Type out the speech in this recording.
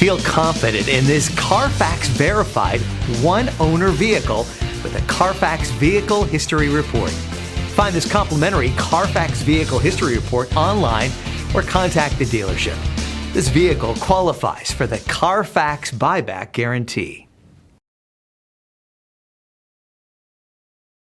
Feel confident in this Carfax verified one-owner vehicle with a Carfax Vehicle History Report. Find this complimentary Carfax Vehicle History Report online or contact the dealership. This vehicle qualifies for the Carfax Buyback Guarantee.